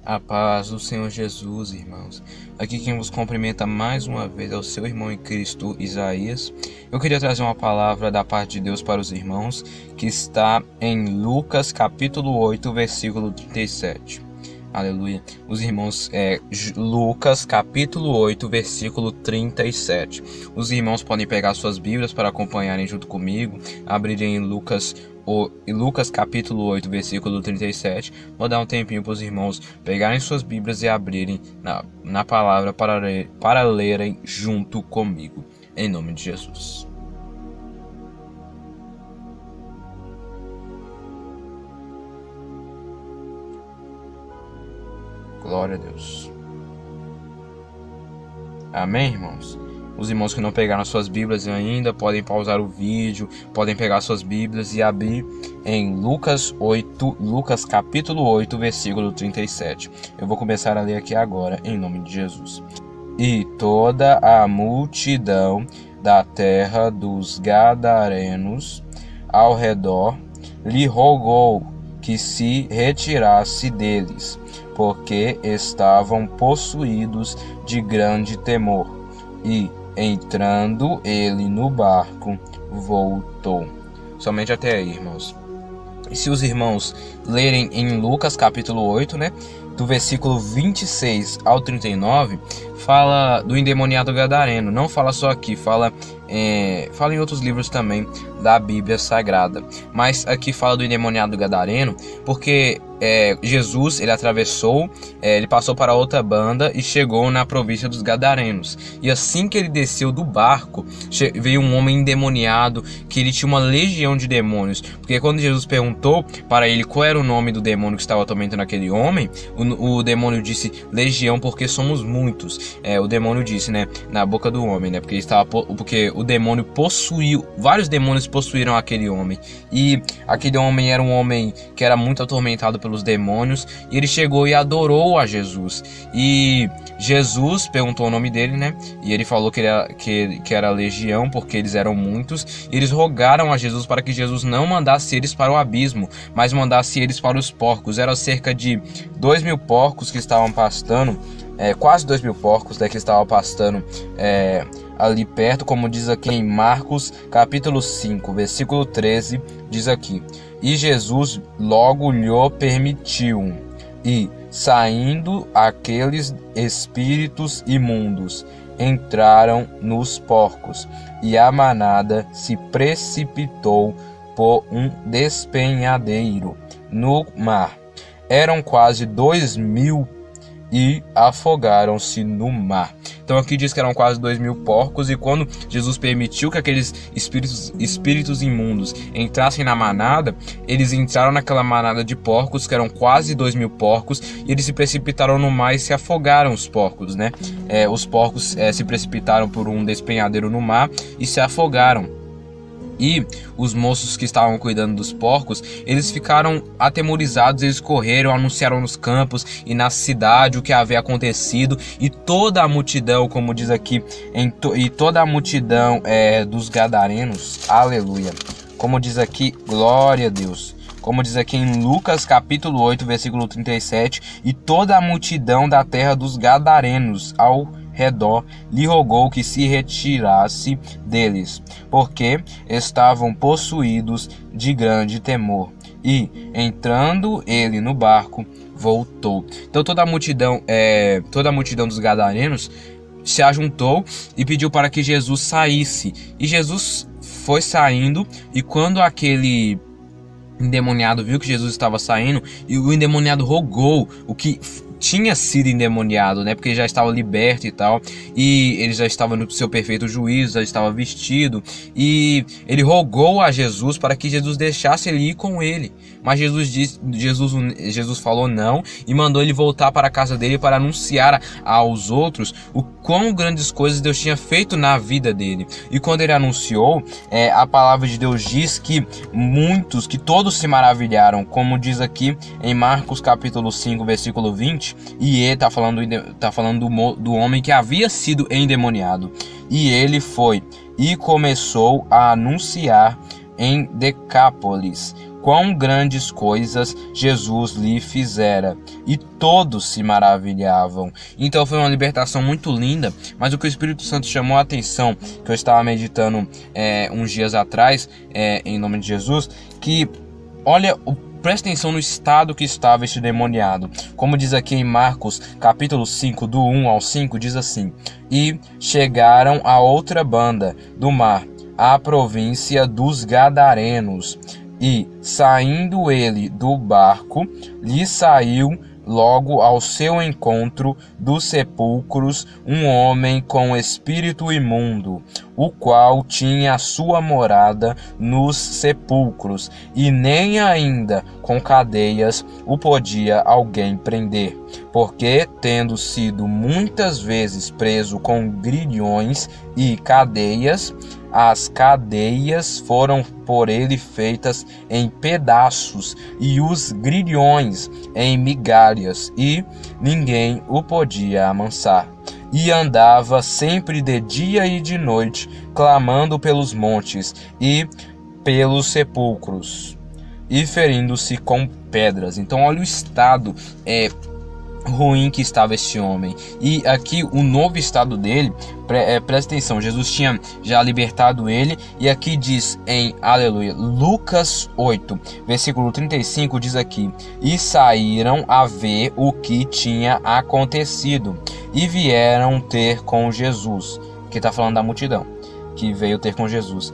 A paz do Senhor Jesus, irmãos. Aqui quem vos cumprimenta mais uma vez é o seu irmão em Cristo, Isaías. Eu queria trazer uma palavra da parte de Deus para os irmãos, que está em Lucas capítulo 8, versículo 37. Aleluia. Os irmãos, Lucas capítulo 8, versículo 37. Os irmãos podem pegar suas Bíblias para acompanharem junto comigo, abrirem em Lucas capítulo 8, versículo 37. Vou dar um tempinho para os irmãos pegarem suas Bíblias e abrirem na palavra para lerem junto comigo, em nome de Jesus. Glória a Deus. Amém, irmãos? Os irmãos que não pegaram suas Bíblias ainda podem pausar o vídeo, podem pegar suas Bíblias e abrir em Lucas capítulo 8, versículo 37. Eu vou começar a ler aqui agora, em nome de Jesus. E toda a multidão da terra dos Gadarenos ao redor lhe rogou que se retirasse deles, porque estavam possuídos de grande temor. E, entrando ele no barco, voltou. Somente até aí, irmãos. E se os irmãos lerem em Lucas capítulo 8, do versículo 26 ao 39, fala do endemoniado gadareno. Não fala só aqui, fala em outros livros também da Bíblia Sagrada. Mas aqui fala do endemoniado gadareno, porque Jesus, ele atravessou, ele passou para outra banda e chegou na província dos Gadarenos. E assim que ele desceu do barco, veio um homem endemoniado, que ele tinha uma legião de demônios. Porque quando Jesus perguntou para ele qual era o nome do demônio que estava atormentando aquele homem, o demônio disse legião, porque somos muitos. O demônio disse, na boca do homem, porque o demônio possuiu, vários demônios possuíram aquele homem. E aquele homem era um homem que era muito atormentado pelos demônios, e ele chegou e adorou a Jesus. E Jesus perguntou o nome dele, e ele falou que era legião, porque eles eram muitos. E eles rogaram a Jesus para que Jesus não mandasse eles para o abismo, mas mandasse eles para os porcos. Eram cerca de 2.000 porcos que estavam pastando, quase 2.000 porcos que estavam pastando ali perto, como diz aqui em Marcos capítulo 5, versículo 13, diz aqui: e Jesus logo lhe permitiu, e saindo aqueles espíritos imundos, entraram nos porcos, e a manada se precipitou por um despenhadeiro no mar. Eram quase 2.000 e afogaram-se no mar. Então aqui diz que eram quase 2.000 porcos, e quando Jesus permitiu que aqueles espíritos imundos entrassem na manada, eles entraram naquela manada de porcos, que eram quase 2.000 porcos, e eles se precipitaram no mar e se afogaram, os porcos, os porcos se precipitaram por um despenhadeiro no mar e se afogaram. E os moços que estavam cuidando dos porcos, eles ficaram atemorizados, eles correram, anunciaram nos campos e na cidade o que havia acontecido, e toda a multidão, como diz aqui, e toda a multidão dos Gadarenos, aleluia, como diz aqui, glória a Deus, como diz aqui em Lucas capítulo 8, versículo 37, e toda a multidão da terra dos Gadarenos ao redor lhe rogou que se retirasse deles, porque estavam possuídos de grande temor. E, entrando ele no barco, voltou. Então toda a multidão dos Gadarenos se ajuntou e pediu para que Jesus saísse. E Jesus foi saindo, e quando aquele endemoniado viu que Jesus estava saindo, e o endemoniado rogou o que tinha sido endemoniado, porque já estava liberto e tal, e ele já estava no seu perfeito juízo, já estava vestido, e ele rogou a Jesus para que Jesus deixasse ele ir com ele. Mas Jesus falou não, e mandou ele voltar para a casa dele para anunciar aos outros o quão grandes coisas Deus tinha feito na vida dele. E quando ele anunciou, a palavra de Deus diz que todos se maravilharam, como diz aqui em Marcos capítulo 5, versículo 20, e ele está falando do homem que havia sido endemoniado. E ele foi e começou a anunciar em Decápolis quão grandes coisas Jesus lhe fizera, e todos se maravilhavam. Então foi uma libertação muito linda, mas o que o Espírito Santo chamou a atenção, que eu estava meditando uns dias atrás, em nome de Jesus, que olha, presta atenção no estado que estava este demoniado. Como diz aqui em Marcos, capítulo 5, do 1 ao 5, diz assim: E chegaram a outra banda do mar, à província dos Gadarenos, e, saindo ele do barco, lhe saiu logo ao seu encontro dos sepulcros um homem com espírito imundo, o qual tinha a sua morada nos sepulcros, e nem ainda com cadeias o podia alguém prender, porque, tendo sido muitas vezes preso com grilhões e cadeias, as cadeias foram por ele feitas em pedaços, e os grilhões em migalhas, e ninguém o podia amansar. E andava sempre de dia e de noite, clamando pelos montes e pelos sepulcros, e ferindo-se com pedras. Então olha o estado ruim que estava este homem. E aqui o novo estado dele, presta atenção, Jesus tinha já libertado ele, e aqui diz em aleluia, Lucas 8, versículo 35, diz aqui: E saíram a ver o que tinha acontecido, e vieram ter com Jesus, que está falando da multidão que veio ter com Jesus.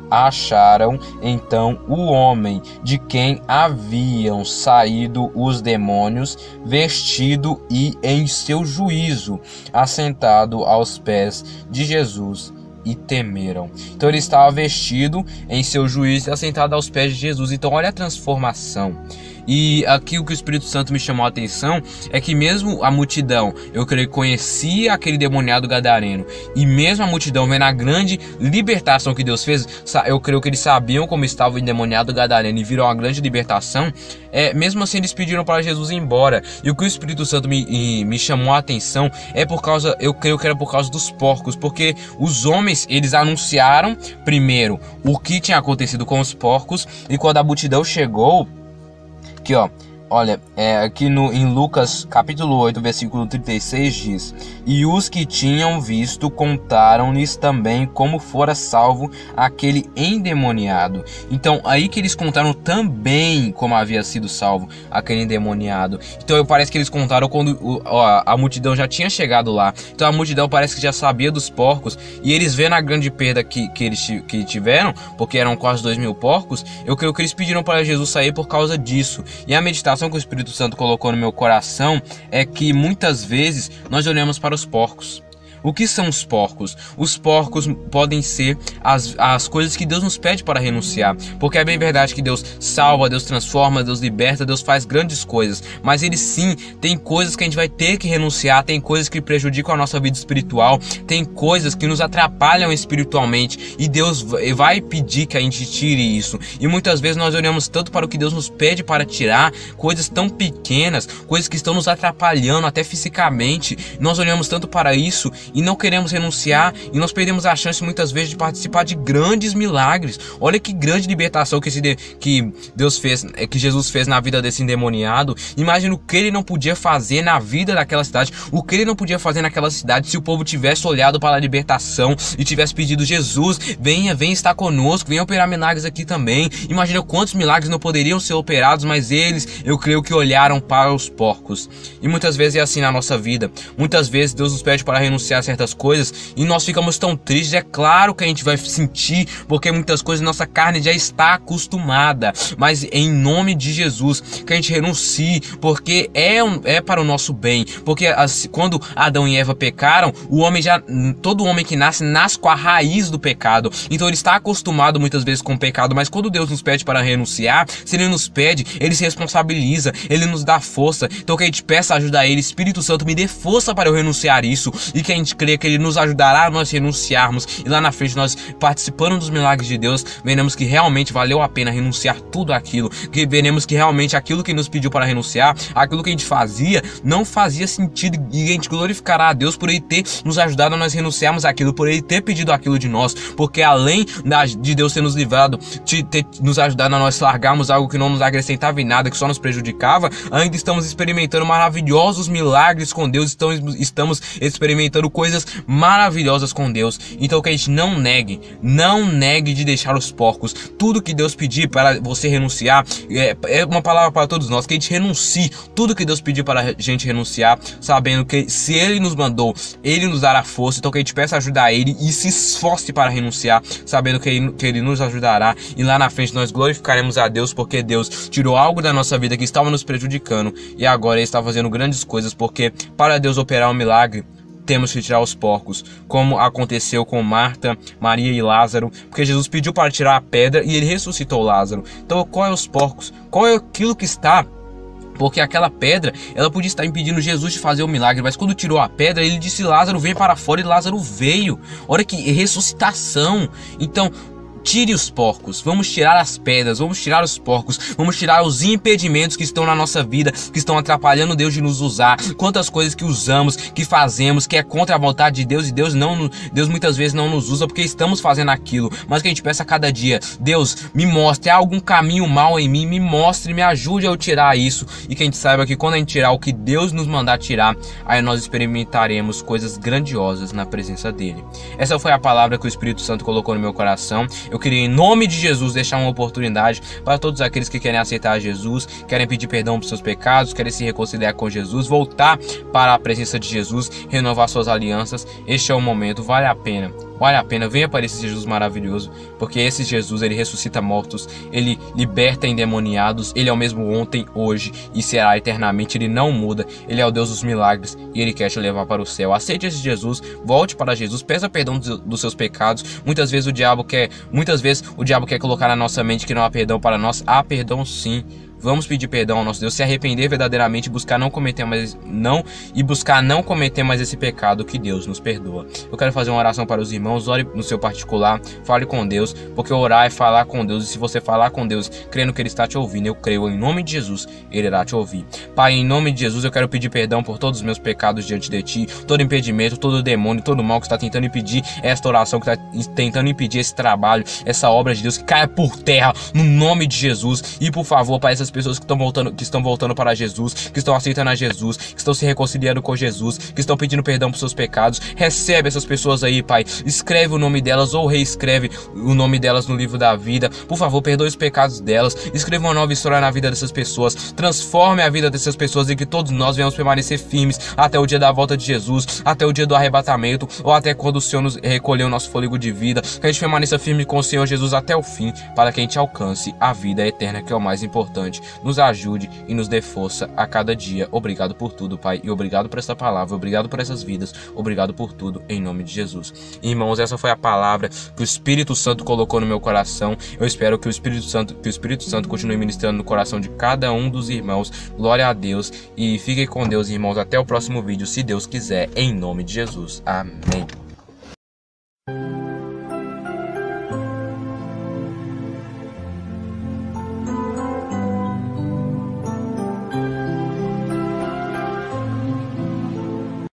Acharam então o homem de quem haviam saído os demônios, vestido e em seu juízo, assentado aos pés de Jesus, e temeram. Então ele estava vestido em seu juízo e assentado aos pés de Jesus. Então olha a transformação. E aqui o que o Espírito Santo me chamou a atenção é que mesmo a multidão, eu creio que conhecia aquele demoniado gadareno, e mesmo a multidão vendo a grande libertação que Deus fez, eu creio que eles sabiam como estava o endemoniado gadareno e viram a grande libertação, mesmo assim eles pediram para Jesus ir embora. E o que o Espírito Santo me chamou a atenção é por causa, eu creio que era por causa dos porcos, porque os homens, eles anunciaram primeiro o que tinha acontecido com os porcos, e quando a multidão chegou, aqui ó, olha, aqui em Lucas capítulo 8, versículo 36 diz: E os que tinham visto contaram-lhes também como fora salvo aquele endemoniado. Então aí que eles contaram também como havia sido salvo aquele endemoniado. Então parece que eles contaram quando a multidão já tinha chegado lá. Então a multidão parece que já sabia dos porcos, e eles vendo a grande perda que eles tiveram, porque eram quase 2.000 porcos, eu creio que eles pediram para Jesus sair por causa disso. E a meditação que o Espírito Santo colocou no meu coração é que muitas vezes nós olhamos para os porcos. O que são os porcos? Os porcos podem ser as coisas que Deus nos pede para renunciar, porque é bem verdade que Deus salva, Deus transforma, Deus liberta, Deus faz grandes coisas, mas Ele sim tem coisas que a gente vai ter que renunciar, tem coisas que prejudicam a nossa vida espiritual, tem coisas que nos atrapalham espiritualmente, e Deus vai pedir que a gente tire isso. E muitas vezes nós olhamos tanto para o que Deus nos pede para tirar, coisas tão pequenas, coisas que estão nos atrapalhando até fisicamente, nós olhamos tanto para isso e não queremos renunciar, e nós perdemos a chance muitas vezes de participar de grandes milagres. Olha que grande libertação que Deus fez, que Jesus fez na vida desse endemoniado. Imagina o que ele não podia fazer na vida daquela cidade, o que ele não podia fazer naquela cidade se o povo tivesse olhado para a libertação e tivesse pedido: Jesus, venha estar conosco, venha operar milagres aqui também. Imagina quantos milagres não poderiam ser operados, mas eles, eu creio que olharam para os porcos. E muitas vezes é assim na nossa vida. Muitas vezes Deus nos pede para renunciar a certas coisas e nós ficamos tão tristes. É claro que a gente vai sentir, porque muitas coisas nossa carne já está acostumada, mas em nome de Jesus que a gente renuncie, porque é para o nosso bem. Porque quando Adão e Eva pecaram, todo homem que nasce com a raiz do pecado, então ele está acostumado muitas vezes com o pecado. Mas quando Deus nos pede para renunciar, se Ele nos pede, Ele se responsabiliza, Ele nos dá força. Então que a gente peça ajuda a Ele: Espírito Santo, me dê força para eu renunciar isso, e que a gente gente crê que Ele nos ajudará a nós renunciarmos, e lá na frente nós, participando dos milagres de Deus, veremos que realmente valeu a pena renunciar tudo aquilo, que veremos que realmente aquilo que nos pediu para renunciar, aquilo que a gente fazia, não fazia sentido, e a gente glorificará a Deus por Ele ter nos ajudado a nós renunciarmos aquilo, por Ele ter pedido aquilo de nós, porque além de Deus ter nos livrado, de ter nos ajudado a nós largarmos algo que não nos acrescentava em nada, que só nos prejudicava, ainda estamos experimentando maravilhosos milagres com Deus, estamos experimentando coisas maravilhosas com Deus. Então que a gente não negue de deixar os porcos. Tudo que Deus pedir para você renunciar, é uma palavra para todos nós, que a gente renuncie tudo que Deus pedir para a gente renunciar, sabendo que se Ele nos mandou, Ele nos dará força. Então que a gente peça ajuda a Ele e se esforce para renunciar, sabendo que Ele nos ajudará, e lá na frente nós glorificaremos a Deus, porque Deus tirou algo da nossa vida que estava nos prejudicando, e agora Ele está fazendo grandes coisas, porque para Deus operar um milagre, temos que tirar os porcos, como aconteceu com Marta, Maria e Lázaro, porque Jesus pediu para tirar a pedra e Ele ressuscitou Lázaro. Então qual é os porcos? Qual é aquilo que está? Porque aquela pedra, ela podia estar impedindo Jesus de fazer o milagre, mas quando tirou a pedra, Ele disse: Lázaro, vem para fora, e Lázaro veio. Olha que ressuscitação. Então tire os porcos, vamos tirar as pedras, vamos tirar os porcos, vamos tirar os impedimentos que estão na nossa vida, que estão atrapalhando Deus de nos usar. Quantas coisas que usamos, que fazemos, que é contra a vontade de Deus, e Deus muitas vezes não nos usa porque estamos fazendo aquilo, mas que a gente peça a cada dia: Deus, me mostre, há algum caminho mal em mim, me mostre, me ajude a eu tirar isso, e que a gente saiba que quando a gente tirar o que Deus nos mandar tirar, aí nós experimentaremos coisas grandiosas na presença dEle. Essa foi a palavra que o Espírito Santo colocou no meu coração. Eu queria, em nome de Jesus, deixar uma oportunidade para todos aqueles que querem aceitar Jesus, querem pedir perdão por seus pecados, querem se reconciliar com Jesus, voltar para a presença de Jesus, renovar suas alianças. Este é o momento, vale a pena, venha para esse Jesus maravilhoso, porque esse Jesus, Ele ressuscita mortos, Ele liberta endemoniados, Ele é o mesmo ontem, hoje e será eternamente. Ele não muda, Ele é o Deus dos milagres, e Ele quer te levar para o céu. Aceite esse Jesus, volte para Jesus, peça perdão dos seus pecados. Muitas vezes o diabo quer colocar na nossa mente que não há perdão para nós. Há perdão sim. Vamos pedir perdão ao nosso Deus, se arrepender verdadeiramente, buscar não cometer mais esse pecado, que Deus nos perdoa. Eu quero fazer uma oração para os irmãos. Ore no seu particular, fale com Deus, porque orar é falar com Deus, e se você falar com Deus crendo que Ele está te ouvindo, eu creio em nome de Jesus, Ele irá te ouvir. Pai, em nome de Jesus, eu quero pedir perdão por todos os meus pecados diante de Ti, todo impedimento, todo demônio, todo mal que está tentando impedir esta oração, que está tentando impedir esse trabalho, essa obra de Deus, que caia por terra no nome de Jesus. E por favor, para essas pessoas que estão voltando para Jesus, que estão aceitando a Jesus, que estão se reconciliando com Jesus, que estão pedindo perdão por seus pecados, recebe essas pessoas aí, Pai, escreve o nome delas ou reescreve o nome delas no livro da vida. Por favor, perdoe os pecados delas, escreva uma nova história na vida dessas pessoas, transforme a vida dessas pessoas, e que todos nós venhamos permanecer firmes até o dia da volta de Jesus, até o dia do arrebatamento, ou até quando o Senhor nos recolher o nosso fôlego de vida, que a gente permaneça firme com o Senhor Jesus até o fim, para que a gente alcance a vida eterna, que é o mais importante. Nos ajude e nos dê força a cada dia. Obrigado por tudo, Pai, e obrigado por essa palavra, obrigado por essas vidas, obrigado por tudo, em nome de Jesus. Irmãos, essa foi a palavra que o Espírito Santo colocou no meu coração. Eu espero que o Espírito Santo continue ministrando no coração de cada um dos irmãos. Glória a Deus, e fiquem com Deus, irmãos, até o próximo vídeo, se Deus quiser, em nome de Jesus. Amém.